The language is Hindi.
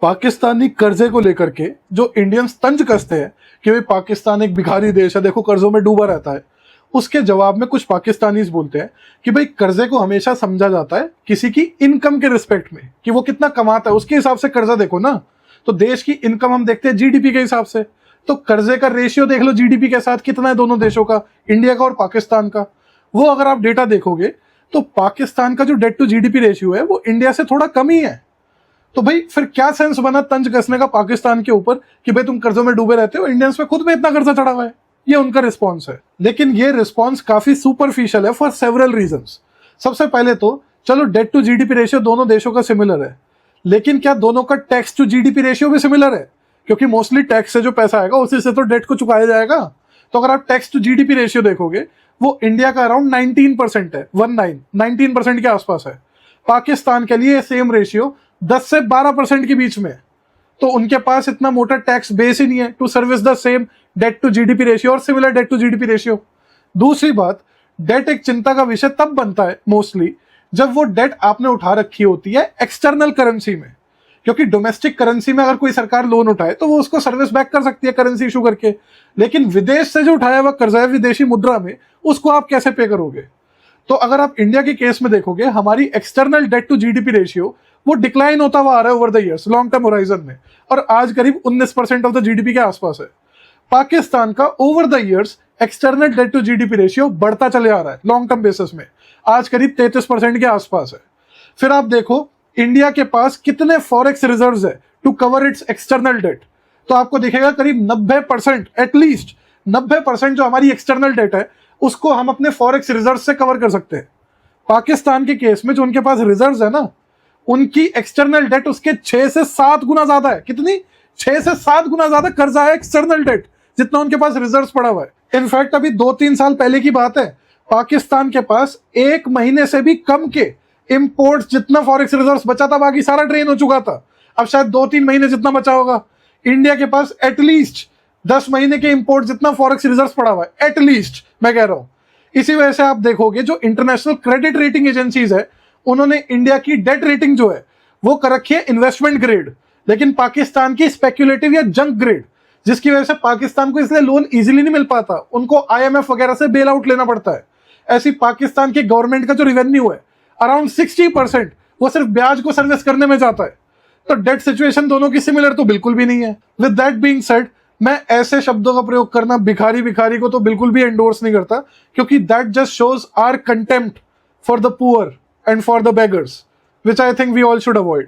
पाकिस्तानी कर्जे को लेकर के जो इंडियंस तंज कसते हैं कि भाई पाकिस्तान एक भिखारी देश है, देखो कर्जों में डूबा रहता है, उसके जवाब में कुछ पाकिस्तानीज बोलते हैं कि भाई कर्जे को हमेशा समझा जाता है किसी की इनकम के रिस्पेक्ट में, कि वो कितना कमाता है उसके हिसाब से कर्जा देखो ना। तो देश की इनकम हम देखते हैं जीडीपी के हिसाब से, तो कर्जे का रेशियो देख लो जीडीपी के साथ कितना है दोनों देशों का, इंडिया का और पाकिस्तान का। वो अगर आप डेटा देखोगे तो पाकिस्तान का जो डेट टू जीडीपी रेशियो है वो इंडिया से थोड़ा कम ही है। तो भाई फिर क्या सेंस बना तंज कसने का पाकिस्तान के ऊपर कि भाई तुम कर्जों में डूबे रहते हो, इंडियंस पे खुद में इतना कर्जा चढ़ा हुआ है। ये उनका रिस्पॉन्स है, लेकिन ये रिस्पॉन्स काफी सुपरफिशियल है फॉर सेवरल रीजंस। सबसे पहले तो चलो डेट टू जीडीपी रेशियो दोनों देशों का सिमिलर है, लेकिन क्या दोनों का टैक्स टू जीडीपी रेशियो भी सिमिलर है? क्योंकि मोस्टली टैक्स से जो पैसा आएगा उसी से तो डेट को चुकाया जाएगा। तो अगर आप टैक्स टू जीडीपी रेशियो देखोगे वो इंडिया का अराउंड 19% है, 19% के आसपास है। पाकिस्तान के लिए सेम रेशियो 10 से 12% के बीच में। तो उनके पास इतना मोटा टैक्स बेस ही नहीं है to service the same debt to GDP ratio और similar debt to GDP ratio. दूसरी बात, डेट एक चिंता का विषय तब बनता है मोस्टली जब वो डेट आपने उठा रखी होती है एक्सटर्नल करेंसी में, क्योंकि डोमेस्टिक करेंसी में अगर कोई सरकार लोन उठाए तो वो उसको सर्विस बैक कर सकती है करेंसी इशू करके, लेकिन विदेश से जो उठाया हुआ कर्जा है विदेशी मुद्रा में, उसको आप कैसे पे करोगे? तो अगर आप इंडिया के केस में देखोगे, हमारी external debt to GDP ratio वो डिक्लाइन होता हुआ आ रहा है over the years long term horizon में, और आज करीब 19% ऑफ द जीडीपी के आसपास है। पाकिस्तान का over the years external debt to GDP ratio बढ़ता चले आ रहा है लॉन्ग टर्म बेसिस में, आज करीब 33% के आसपास है। फिर आप देखो इंडिया के पास कितने फॉरेक्स रिजर्व्स है to cover its external debt, तो आपको दिखेगा करीब 90%, एटलीस्ट 90% जो हमारी एक्सटर्नल डेट है उसको हम अपने फॉरेक्स रिजर्व से कवर कर सकते हैं। पाकिस्तान के केस में जो उनके पास रिजर्व्स है ना, उनकी एक्सटर्नल डेट उसके 6 से 7 गुना ज्यादा है। कितनी? 6 से 7 गुना ज्यादा कर्जा है एक्सटर्नल डेट जितना उनके पास रिजर्व्स पड़ा हुआ है। इनफैक्ट अभी 2-3 साल पहले की बात है, पाकिस्तान के पास 1 महीने से भी कम के इंपोर्ट्स जितना फॉरेक्स रिजर्व्स बचा था बाकी सारा ड्रेन हो चुका था। अब शायद 2-3 महीने जितना बचा होगा। इंडिया के पास एटलीस्ट 10 महीने के इंपोर्ट जितना फॉरेक्स रिजर्व्स पड़ा हुआ है, एटलीस्ट मैं कह रहा हूं। इसी वजह से आप देखोगे जो इंटरनेशनल क्रेडिट रेटिंग एजेंसीज है उन्होंने इंडिया की डेट रेटिंग जो है वो कर रखी है इन्वेस्टमेंट ग्रेड, लेकिन पाकिस्तान की स्पेक्युलेटिव या जंक ग्रेड, जिसकी वजह से पाकिस्तान को इसलिए लोन इजीली नहीं मिल पाता, उनको IMF वगैरह से बेल आउट लेना पड़ता है। ऐसी पाकिस्तान की गवर्नमेंट का जो रेवेन्यू है अराउंड 60% वो सिर्फ ब्याज को सर्विस करने में जाता है। तो डेट सिचुएशन दोनों की सिमिलर तो बिल्कुल भी नहीं है। विद दैट बीइंग सेड, मैं ऐसे शब्दों का प्रयोग करना भिखारी भिखारी को तो बिल्कुल भी एंडोर्स नहीं करता, क्योंकि that just shows our contempt for the poor and for the beggars, which I think we all should avoid.